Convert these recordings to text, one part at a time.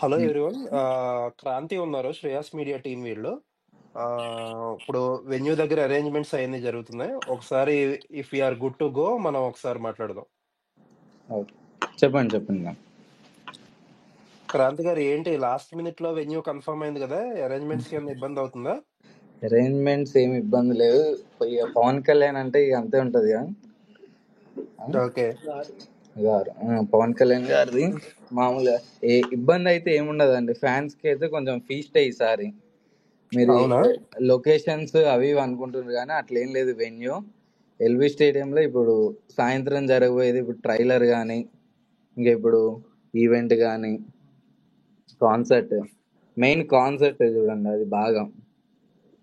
Hello హ్మ్. Everyone. Kranti ఉన్నారు, Shreyas media team వీళ్ళు. ఇప్పుడు వెన్యూ దగ్గర అరేంజ్మెంట్స్ అవన్నీ జరుగుతున్నాయి. ఒకసారి if you're good to go మనం ఒకసారి మాట్లాడదాం. ఓకే. చెప్పండి మ్యామ్. క్రాంతి గారు, ఏంటి లాస్ట్ మినిట్ లో వెన్యూ కన్ఫర్మ్ అయింది కదా, అరేంజ్మెంట్స్ కి ఏమైనా ఇబ్బంది అవుతుందా? అరేంజ్మెంట్స్ ఏమి ఇబ్బంది లేవు. ఇక పవన్ కళ్యాణ్ అంటే ఇక అంతే ఉంటుంది కదా. ఓకే. గారు పవన్ కళ్యాణ్ గారిది మామూలుగా ఏ ఇబ్బంది అయితే ఏముండదండి. ఫ్యాన్స్ కి అయితే కొంచెం ఫీస్ట్ ఈసారి మీరు అవునా? లొకేషన్స్ అవి ఇవి అనుకుంటున్నారు కానీ అట్లా ఏం లేదు. వెన్యూ ఎల్బీ స్టేడియంలో ఇప్పుడు సాయంత్రం జరగబోయేది ఇప్పుడు ట్రైలర్ కానీ ఇంకా ఇప్పుడు ఈవెంట్ కానీ కాన్సర్ట్ మెయిన్ కాన్సర్ట్ చూడండి అది బాగా.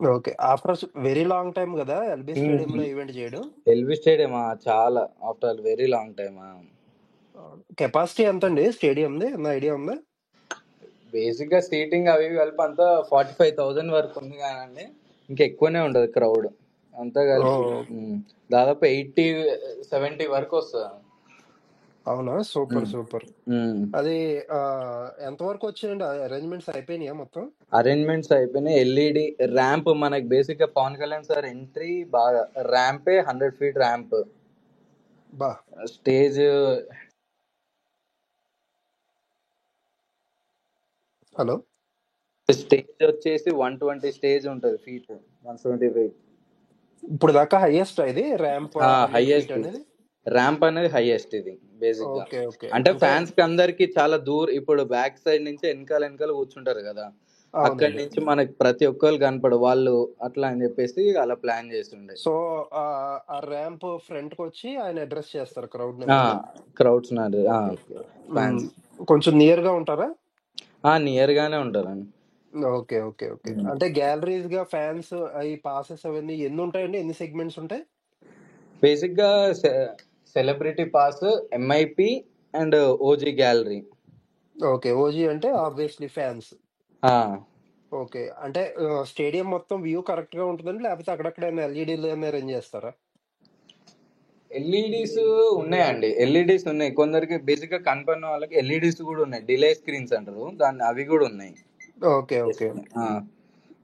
Okay. After very long time కదా ఎల్బీ స్టేడియం లో ఈవెంట్ చేయడం. ఎల్బీ స్టేడియం చాలా after very long time. Capacity ఎంత అండి స్టేడియంది, ఏమన్నా ఐడియా ఉందా? బేసిక్ గా సీటింగ్ అవి ఇవి కలిపి అంతా 45,000 వరకు ఉంది కానండి, ఇంకా ఎక్కువనే ఉండదు క్రౌడ్ అంతా ఓ, కలిపి. దాదాపు 80-70 వరకు వస్తుంది. అవునా? Super super. అది ఎంతవరకు వచ్చిందండి? అరేంజ్మెంట్స్ అయిపోయినాయా మొత్తం? అరేంజ్మెంట్స్ అయిపోయినాయి. ఎల్ఈడి ర్యాంప్ మనకి బేసిక్ గా పవన్ కళ్యాణ్ సార్ ఎంట్రీ బాగా ర్యాంపే 100 feet ర్యాంప్. బా. Stage hello. స్టేజ్ వచ్చేసి 120 స్టేజ్ ఉంటుంది, ఫీట్ 175. ఇప్పుడు దాకా హైయెస్ట్ ఇది ర్యాంప్ 100 feet హైయెస్ట్ అనేది. ర్యాంప్ అనేది హైయెస్ట్ ఇది బేసిక్ గా. Okay okay. అంటే అంటే ఫ్యాన్స్ కి అందరికి చాలా దూరం, ఇప్పుడు బ్యాక్ సైడ్ నుంచి వెనకాల కూర్చుంటారు కదా, అక్కడి అవునండి. నుంచి మనకి ప్రతి ఒక్కరు కనపడు వాళ్ళు అట్లా అని చెప్పేసి అలా ప్లాన్ చేస్తుండే. సో ఆ ర్యాంప్ ఫ్రంట్ కి వచ్చి ఆయన అడ్రస్ చేస్తారు క్రౌడ్ ని ముందు. Crowds okay okay. ఫ్యాన్స్ కొంచెం నియర్ గా ఉంటారా? నియర్ గానే ఉంటారండి. Okay okay okay. అంటే గ్యాలరీస్ గా ఫ్యాన్స్ అవి పాసెస్ అవన్నీ ఎన్ని ఉంటాయండి? ఎన్ని సెగ్మెంట్స్ ఉంటాయి? బేసిక్ గా celebrity pass, MIP and OG gallery. Okay. OG అంటే ఆబ్వియస్లీ ఫ్యాన్స్. ఓకే. అంటే స్టేడియం మొత్తం వ్యూ కరెక్ట్ గా ఉంటుందండి, లేకపోతే అక్కడక్కడ ఎల్ఈడీలు అరేంజ్ చేస్తారా? ఎల్ఈడీస్ ఉన్నాయండి, ఎల్ఈడీస్ ఉన్నాయి. కొందరికి బేసిక్ గా కనపడిన వాళ్ళకి ఎల్ఈడీస్ కూడా ఉన్నాయి, డిలే స్క్రీన్స్ అంటారు దాన్ని, అవి కూడా ఉన్నాయి. Okay okay.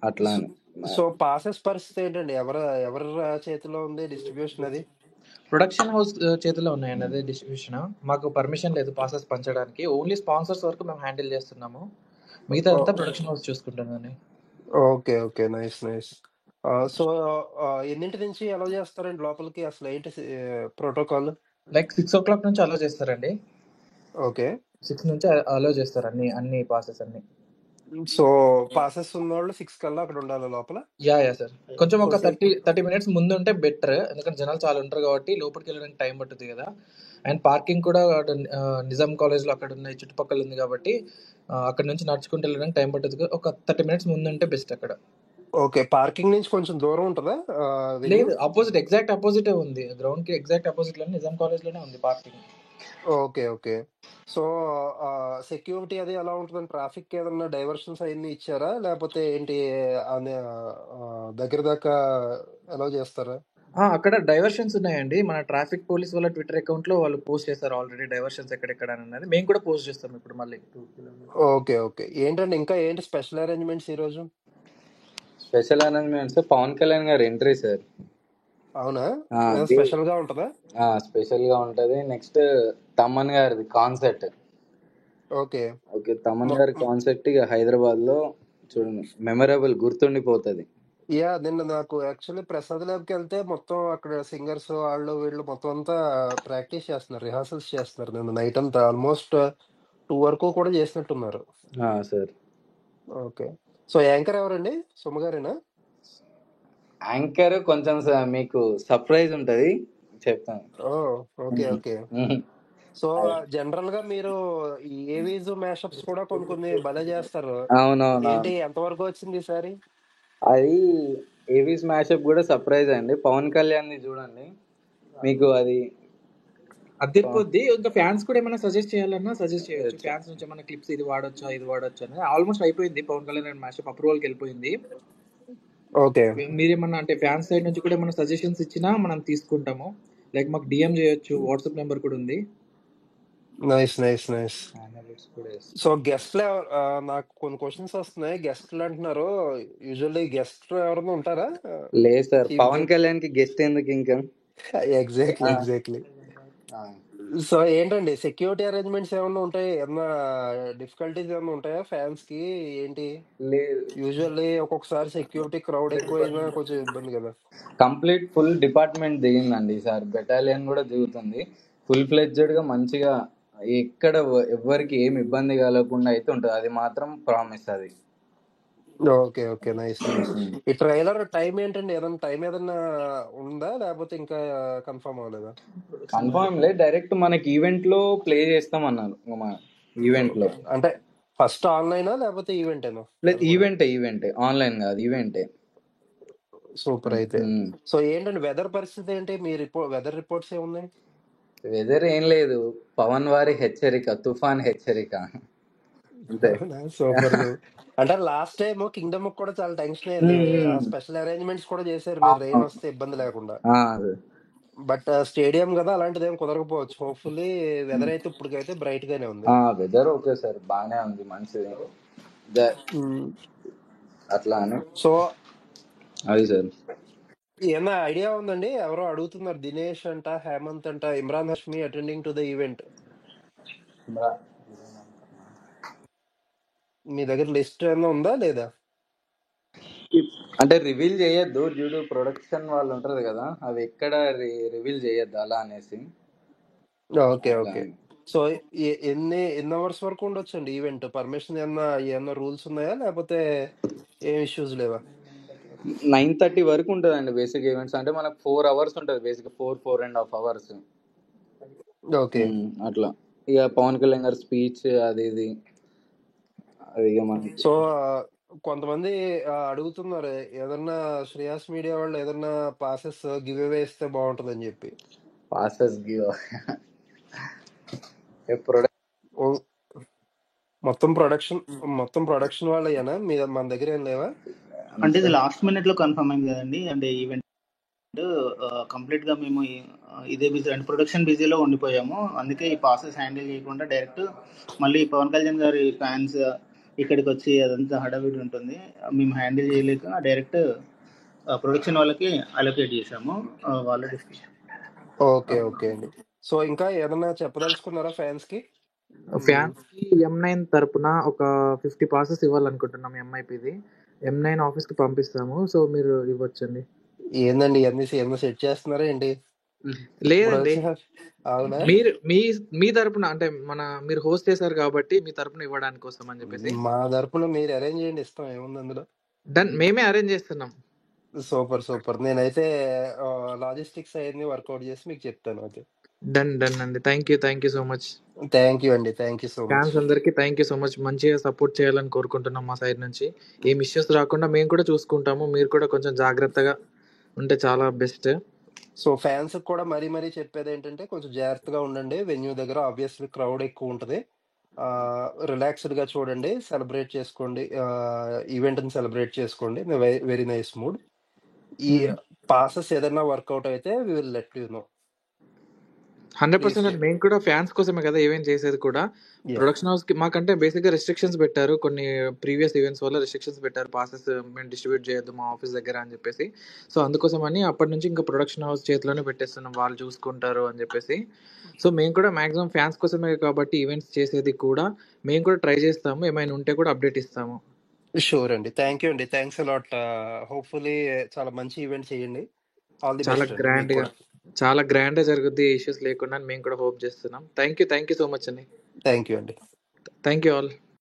అట్లా అని. సో పాసెస్ పరిస్థితి ఏంటండి? ఎవరి చేతిలో ఉంది డిస్ట్రిబ్యూషన్ అది? ప్రొడక్షన్ హౌస్ చేతిలో ఉన్నాయండి అదే డిస్ట్రిబ్యూషన్. మాకు పర్మిషన్ లేదు పాసెస్ పంచడానికి, ఓన్లీ స్పాన్సర్స్ వరకు మేము హ్యాండిల్ చేస్తున్నాము, మిగతా అంతా ప్రొడక్షన్ హౌస్ చూసుకుంటుందండి. Okay okay. Nice nice. So ఎన్నింటి నుంచి అలౌ చేస్తారండి లోపలికి? అసలు ఏంటి ప్రోటోకాల్? లైక్ 6 o'clock నుంచి అలౌ చేస్తారండి. ఓకే. 6 నుంచి అలౌ చేస్తారు అన్ని పాసెస్ అన్ని. సో పాసెస్ ఉన్న వాళ్ళు 6 కల్లా అక్కడ ఉండాలి లోపల? Yeah sir. కొంచెం ఒక 30 minutes ముందు ఉంటే బెటర్, ఎందుకంటే జనాలు చాలా ఉంటారు కాబట్టి లోపలికి వెళ్ళడానికి టైం పడుతుంది కదా. అండ్ పార్కింగ్ కూడా నిజాం కాలేజ్లో అక్కడ ఉన్నాయి, చుట్టుపక్కల ఉంది కాబట్టి అక్కడ నుంచి నడుచుకుంటూ వెళ్ళడానికి టైం పడుతుంది. ఒక 30 minutes ముందు ఉంటే బెస్ట్ అక్కడ. ఓకే. పార్కింగ్ నుంచి కొంచెం దూరం ఉంటుందా? లేదు, ఆపోజిట్, ఎగ్జాక్ట్ ఆపోజిట్ ఉంది, గ్రౌండ్ కి ఎగ్జాక్ట్ ఆపోజిట్ లోనే నిజాం కాలేజ్ లోనే ఉంది parking. Okay okay. So security అది ఎలా ఉంటుందండి? ట్రాఫిక్ ఏదన్నా డైవర్షన్స్ అవన్నీ ఇచ్చారా, లేకపోతే ఏంటి దగ్గర దాకా అలౌ చేస్తారా? అక్కడ డైవర్షన్స్ ఉన్నాయండి. మన ట్రాఫిక్ పోలీస్ వాళ్ళ ట్విట్టర్ అకౌంట్ లో వాళ్ళు పోస్ట్ చేస్తారు ఆల్రెడీ, డైవర్షన్స్ ఎక్కడెక్కడ అన్నది. మేము కూడా పోస్ట్ చేస్తాం ఇప్పుడు మళ్ళీ. Okay okay. ఏంటండి ఇంకా ఏంటి స్పెషల్ అరేంజ్మెంట్స్ ఈ రోజు? స్పెషల్ అరేంజ్మెంట్స్ పవన్ కళ్యాణ్ గారి ఎంట్రీ సార్. అవునా? స్పెషల్ గా ఉంటుందా? స్పెషల్ గా ఉంటది. నెక్స్ట్ తమన్ గారిది కాన్సర్ట్. ఓకే ఓకే, తమన్ గారి కాన్సర్ట్ ఇక హైదరాబాద్ లో చూడండి, మెమరబుల్, గుర్తుండిపోతుంది. యా, నిన్న నాకు యాక్చువల్లీ ప్రసాద్ ల్యాబ్కి వెళ్తే మొత్తం అక్కడ సింగర్స్ వాళ్ళు వీళ్ళు మొత్తం అంతా ప్రాక్టీస్ చేస్తున్నారు, రిహార్సల్స్ చేస్తున్నారు. నిన్న నైట్ అంతా ఆల్మోస్ట్ 2 వరకు కూడా చేసినట్టున్నారు. సార్. ఓకే. సో యాంకర్ ఎవరండి? సుమగారేనా? యాంకర్ కొంచెం మీకు సర్ప్రైజ్ ఉంటది, చెప్తాను. Okay okay. సో జనరల్ గా మీరు ఈ ఏవీస్ మ్యాషప్స్ కూడా కొన్ని భలే చేస్తారు. అవునవును. ఏంటి ఎంతవరకు వచ్చింది ఈసారి? అది ఏవీస్ మ్యాషప్ కూడా సర్ప్రైజ్ అండి. పవన్ కళ్యాణ్ ని చూడండి, మీకు అది అదిరిపోద్ది. ఇంకా ఫ్యాన్స్ కూడా ఏమైనా సజెస్ట్ చేయాలన్నా సజెస్ట్ చేయొచ్చు. ఫ్యాన్స్ నుంచి ఏమైనా క్లిప్స్ ఇది వాడొచ్చా ఇది వాడొచ్చా అని ఆల్మోస్ట్ అయిపోయింది. పవన్ కళ్యాణ్ మ్యాషప్ అప్రూవల్కి వెళ్ళిపోయింది. ఓకే. మీరేమన్నా అంటే ఫ్యాన్స్ సైడ్ నుంచి కూడా ఏమైనా సజెషన్స్ ఇచ్చినా మనం తీసుకుంటాము. లైక్ మాకు డిఎం చేయొచ్చు, వాట్సాప్ నెంబర్ కూడా ఉంది. Nice nice nice. అనలిటిక్స్ కూడా వేస్తాం. సో గెస్ట్లు నాకు కొన్ని క్వశ్చన్స్ వస్తున్నాయి. గెస్ట్లు అంటున్నారు, యూజువల్లీ గెస్ట్ ఎవరైనా ఉంటారా లేదు సార్, చీఫ్ పవన్ గెస్ట్? కళ్యాణ్కి గెస్ట్ ఎందుకు ఇంకా. ఎగ్జాక్ట్లీ ఆ, ఎగ్జాక్ట్లీ. ఆ. సో ఏంటండి సెక్యూరిటీ అరేంజ్మెంట్స్ ఏమన్నా ఉంటాయి? ఏమన్నా డిఫికల్టీస్ ఏమన్నా ఉంటాయా ఫ్యాన్స్ కి ఏంటి? లేదు, యూజువల్లీ ఒక్కొక్కసారి సెక్యూరిటీ క్రౌడ్ ఎక్కువైనా కొంచెం ఇబ్బంది కదా. కంప్లీట్ ఫుల్ డిపార్ట్మెంట్ దిగిందండి ఈసారి, బెటాలియన్ కూడా దిగుతుంది ఫుల్ ఫ్లెడ్జెడ్గా మంచిగా. ఎక్కడ ఎవ్వరికి ఏమి ఇబ్బంది కలగకుండా అయితే ఉంటుంది, అది మాత్రం ప్రామిస్ అది. Okay okay nice nice. ఈ ట్రైలర్ టైం ఏంటండి? ఏదైనా టైం ఏదన్నా ఉందా లేకపోతే ఇంకా కన్ఫర్మ్ అవ్వలేదా? కన్ఫర్మ్ లేదు, డైరెక్ట్ మనకి ఈవెంట్ లో ప్లే చేస్తాం అన్నారు. మన ఈవెంట్ లో అంటే ఫస్ట్ ఆన్లైనా లేకపోతే ఈవెంటేనా? లేదు, అది కూడా ఈవెంటే ఆన్లైన్ కాదు, ఈవెంటే. సూపర్ అయితే. సో ఏంటండి వెదర్ పరిస్థితి ఏంటి? మీ వెదర్ రిపోర్ట్స్ ఏమున్నాయి? వెదర్ ఏం లేదు, పవన్ వారి హెచ్చరిక, తుఫాన్ హెచ్చరిక అంతే. సూపర్. అంటే లాస్ట్ టైం కింగ్డమ్ కూడా చాలా టెన్షన్ అయింది. ఆ స్పెషల్ అరేంజ్మెంట్స్ కూడా చేశారు మీరు రెయిన్ వస్తే ఇబ్బంది లేకుండా. బట్ స్టేడియం కదా, అలాంటిది ఏం కుదరకపోవచ్చు. హోప్ఫుల్లీ వెదర్ అయితే ఇప్పటికైతే బ్రైట్ గానే ఉంది. వెదర్ ఓకే సార్, బాగానే ఉంది, మంచిది అట్లా అని. సో అది సార్, ఏమన్నా ఐడియా ఉందండి? ఎవరో అడుగుతున్నారు, దినేష్ అంట, హేమంత్ అంట, Imran Hashmi attending to the event. మీ దగ్గర లిస్ట్ ఏమన్నా ఉందా లేదా? అంటే రివీల్ చేయొద్దు డ్యూ టు ప్రొడక్షన్ వాళ్ళు ఉంటారు కదా, అవి ఎక్కడ రివీల్ చేయొద్దు అలా అనేసి. Okay okay. సో ఎన్ని అవర్స్ వరకు ఉండొచ్చు అండి ఈవెంట్? పర్మిషన్ ఏమన్నా రూల్స్ ఉన్నాయా లేకపోతే ఏం ఇష్యూస్ లేవా? 9:30 వరకు ఉంటుందండి బేసిక్ ఈవెంట్స్. అంటే మనకు 4 hours ఉంటుంది బేసిక్, 4.5 hours ఓకే. అట్లా. ఇక పవన్ కళ్యాణ్ గారి స్పీచ్ అది ఇది అది ఇక మనకి. సో కొంతమంది అడుగుతున్నారు, ఏదన్నా శ్రేయాస్ మీడియా వాళ్ళు ఏదన్నా పాసెస్ గివ్ అవే ఇస్తే బాగుంటుంది అని చెప్పి. పాసెస్ గివ్ మొత్తం ప్రొడక్షన్ వాళ్ళేనా? మన దగ్గర ఏం లేవా? అంటే ఇది లాస్ట్ మినిట్ లో కన్ఫర్మ్ అయింది కదండి. అంటే ఈవెంట్ కంప్లీట్ గా మేము ఇదే బిజీ అంటే ప్రొడక్షన్ బిజీలో ఉండిపోయాము. అందుకే ఈ ప్రాసెస్ హ్యాండిల్ చేయకుండా డైరెక్ట్ మళ్ళీ పవన్ కళ్యాణ్ గారి ఫ్యాన్స్ ఇక్కడికి వచ్చి అదంతా హడావిడి ఉంటుంది, మేము హ్యాండిల్ చేయలేక డైరెక్ట్ ప్రొడక్షన్ వాళ్ళకి అలొకేట్ చేసాము. వాళ్ళు డిస్కషన్. ఓకే ఓకే అండి. సో ఇంకా ఏదన్నా చెప్పదలుచుకున్నారా ఫ్యాన్స్ కి? ఫ్యాన్స్ కి M9 తరపున ఒక 50 పాసెస్ ఇవ్వాలనుకుంటున్నాం. ఎంఐపిది M9 ఆఫీస్ కి పంపిస్తాము, సో మీరు ఇవ్వచ్చండి. ఏందండి ఏమన్నా సెట్ చేస్తున్నారా ఏంటి? లేదండి, అవునా? మీరు మీ తరపున అంటే మీరు హోస్ట్ చేశారు కాబట్టి మీ తరపున ఇవ్వడానికి కోసం అని చెప్పేసి. మా తరపున మీరు అరేంజ్ చేయండి, ఇస్తాం, ఏముంది అందులో. డన్, మేమే అరేంజ్ చేస్తున్నాం. సూపర్. నేనైతే లాజిస్టిక్స్ అవన్నీ వర్కౌట్ చేసి మీకు చెప్తాను. ఓకే, డన్ అండి. Thank you so much. Thank you అండి, thank you so much. Fans అందరికి థ్యాంక్ యూ సో మచ్. మంచిగా సపోర్ట్ చేయాలని కోరుకుంటున్నాం మా సైడ్ నుంచి. ఏం ఇష్యూస్ రాకుండా మేము కూడా చూసుకుంటాము, మీరు కూడా కొంచెం జాగ్రత్తగా ఉంటే చాలా బెస్ట్. సో ఫ్యాన్స్ కూడా మరీ చెప్పేది ఏంటంటే కొంచెం జాగ్రత్తగా ఉండండి. వెన్యూ దగ్గర ఆబ్వియస్లీ క్రౌడ్ ఎక్కువ ఉంటుంది. రిలాక్స్డ్ గా చూడండి, సెలబ్రేట్ చేసుకోండి, ఈవెంట్ని సెలబ్రేట్ చేసుకోండి. Very nice mood. ఈ పాసెస్ ఏదైనా వర్కౌట్ అయితే we will let you know. 100% మేము కూడా ఫ్యాన్స్ కోసమే కదా ఈవెంట్ చేసేది కూడా. ప్రొడక్షన్ హౌస్ కి మాకంటే బేసిక్ గా రెస్ట్రిక్షన్స్ పెట్టారు, కొన్ని ప్రీవియస్ ఈవెంట్స్ వల్ల రెస్ట్రిక్షన్స్ పెట్టారు, పాసెస్ మేము డిస్ట్రిబ్యూట్ చేయొద్దు మా ఆఫీస్ దగ్గర అని చెప్పేసి. సో అందుకోసం అని అప్పటి నుంచి ఇంకా ప్రొడక్షన్ హౌస్ చేతిలోనే పెట్టేస్తున్నాం, వాళ్ళు చూసుకుంటారు అని చెప్పేసి. సో మేము కూడా మాక్సిమం ఫ్యాన్స్ కోసమే కాబట్టి ఈవెంట్స్ చేసేది కూడా మేము కూడా ట్రై చేస్తాము, ఏమైనా ఉంటే కూడా అప్డేట్ ఇస్తాము. షూర్ అండి, థ్యాంక్ యూ అండి, థ్యాంక్స్ అలాట్. హోప్ఫుల్లీ చాలా మంచి ఈవెంట్ చేయండి. ఆల్ ది చాలా బెస్ట్. చాలా గ్రాండ్ గా జరుగుద్ది, ఇష్యూస్ లేకుండా మేము కూడా హోప్ చేస్తున్నాం. థ్యాంక్ యూ సో మచ్ అండి. థ్యాంక్ యూ అండి. Thank you all.